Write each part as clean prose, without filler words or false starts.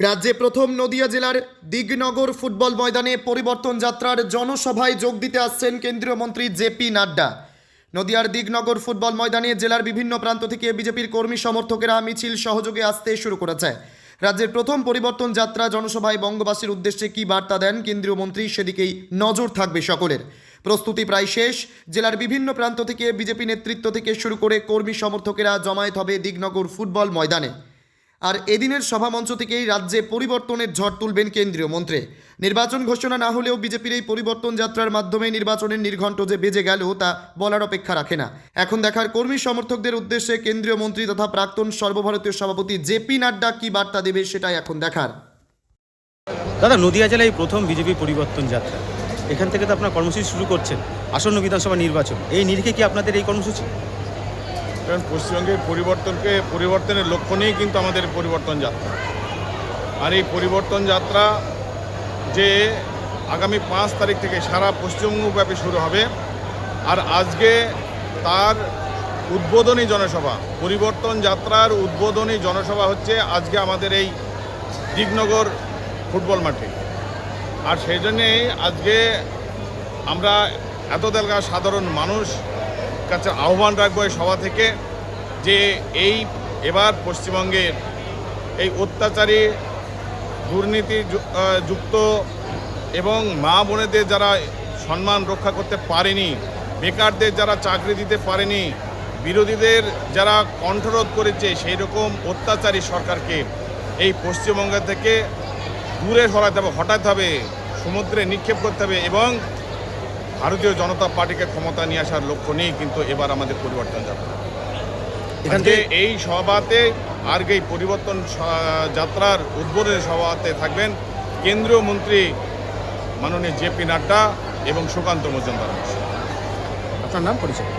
রাজ্যে প্রথম নদিয়া জেলার দিগনগর ফুটবল ময়দানে পরিবর্তন যাত্রার জনসভায় যোগ দিতে আসছেন কেন্দ্রীয় মন্ত্রী জেপি নাড্ডা। নদিয়ার দিগনগর ফুটবল ময়দানে জেলার বিভিন্ন প্রান্ত থেকে বিজেপির কর্মী সমর্থকেরা মিছিল সহযোগে আসতে শুরু করেছে। রাজ্যের প্রথম পরিবর্তন যাত্রা জনসভায় বঙ্গবাসীর উদ্দেশ্যে কী বার্তা দেন কেন্দ্রীয় মন্ত্রী, সেদিকেই নজর থাকবে সকলের। প্রস্তুতি প্রায় শেষ। জেলার বিভিন্ন প্রান্ত থেকে বিজেপি নেতৃত্ব থেকে শুরু করে কর্মী সমর্থকেরা জমায়েত হবে দিগনগর ফুটবল ময়দানে। আর এদিনের সভামঞ্চ থেকেই রাজ্যে পরিবর্তনের ঝড় তুলবেন কেন্দ্রীয় মন্ত্রী। নির্বাচন ঘোষণা না হলেও বিজেপির এই পরিবর্তন যাত্রার মাধ্যমে নির্বাচনের নির্ঘণ্ট যে বেজে গেল তা বলার অপেক্ষা রাখে না। এখন দেখার কর্মী সমর্থকদের উদ্দেশ্যে কেন্দ্রীয় মন্ত্রী তথা প্রাক্তন সর্বভারতীয় সভাপতি জেপি নাড্ডা কি বার্তা দেবে সেটাই এখন দেখার। দাদা, নদিয়া জেলায় প্রথম বিজেপি পরিবর্তন যাত্রা, এখান থেকে তো আপনার কর্মসূচি শুরু করছেন। আসন্ন বিধানসভা নির্বাচন, এই নিরিখে কি আপনাদের এই কর্মসূচি? কারণ পশ্চিমবঙ্গের পরিবর্তনের লক্ষ্য নিয়েই কিন্তু আমাদের পরিবর্তন যাত্রা। আর এই পরিবর্তন যাত্রা যে আগামী 5 তারিখ থেকে সারা পশ্চিমবঙ্গব্যাপী শুরু হবে, আর আজকে তার উদ্বোধনী জনসভা, পরিবর্তন যাত্রার উদ্বোধনী জনসভা হচ্ছে আজকে আমাদের এই দিগনগর ফুটবল মাঠে। আর সেই জন্যে আজকে আমরা এত এলাকার সাধারণ মানুষ কাছে আহ্বান রাখবো এই সভা থেকে যে এই এবার পশ্চিমবঙ্গের এই অত্যাচারী দুর্নীতি যুক্ত এবং মা বোনেদের যারা সম্মান রক্ষা করতে পারেনি, বেকারদের যারা চাকরি দিতে পারেনি, বিরোধীদের যারা কণ্ঠরোধ করেছে, সেই রকম অত্যাচারী সরকারকে এই পশ্চিমবঙ্গ থেকে দূরে হটাতে হবে, সমুদ্রে নিক্ষেপ করতে হবে এবং ভারতীয় জনতা পার্টিকে ক্ষমতা নিয়ে আসার লক্ষ্য নিয়েই কিন্তু এবার আমাদের পরিবর্তন যাত্রা। এখান থেকে এই সভাতে আর এই পরিবর্তন যাত্রার উদ্বোধনী সভাতে থাকবেন কেন্দ্রীয় মন্ত্রী মাননীয় জেপি নাড্ডা এবং সুকান্ত মজুমদার। আপনার নাম, পরিচয়?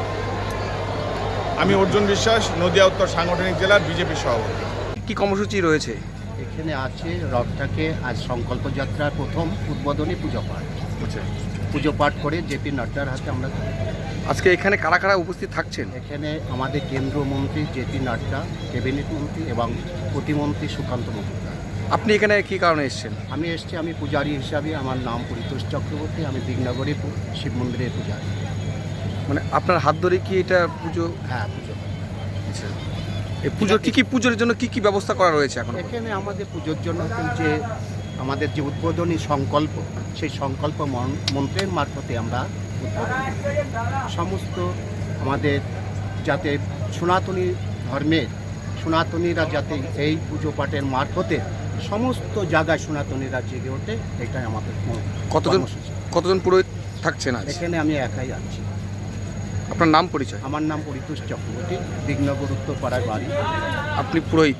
আমি অর্জুন বিশ্বাস, নদিয়া উত্তর সাংগঠনিক জেলার বিজেপি সভাপতি। কি কর্মসূচি রয়েছে এখানে? আছে রথটাকে আজ সংকল্প যাত্রার প্রথম উদ্বোধনী পুজো পাঠ। পুজো পাঠ করে জেপি নাড্ডার হাতে আমরা আজকে এখানে কারা কারা উপস্থিত থাকছেন? এখানে আমাদের কেন্দ্রীয় মন্ত্রী জেপি নাড্ডা, ক্যাবিনেট মন্ত্রী এবং প্রতিমন্ত্রী সুকান্ত মজুমদার। আপনি এখানে কি কারণে এসেছেন? আমি পূজারী হিসাবে, আমার নাম পরিতোষ চক্রবর্তী, আমি দিগনগরের শিব মন্দিরের পূজারী। মানে আপনার হাত ধরে কি এটা পুজো? হ্যাঁ, পুজো। আচ্ছা, এই পুজোর পুজোর জন্য কি ব্যবস্থা করা রয়েছে এখন? এখানে আমাদের পুজোর জন্য যে আমাদের যে উদ্বোধনী সংকল্প, সেই সংকল্প মন্ত্রের মারফতে আমরা সমস্ত আমাদের যাতে সনাতনী ধর্মের সনাতনীরা যাতে এই পুজো পাঠের মারফতে সমস্ত জায়গায় সনাতনীরা জেগে ওঠে, এটাই আমাদের কতজন পুরোহিত থাকছেন আজ? এখানে আমি একাই আছি। আপনার নাম, পরিচয়? আমার নাম পরিতোষ চক্রবর্তী, দিগনগর উত্তর পাড়ার বাড়ি। আপনি পুরোহিত?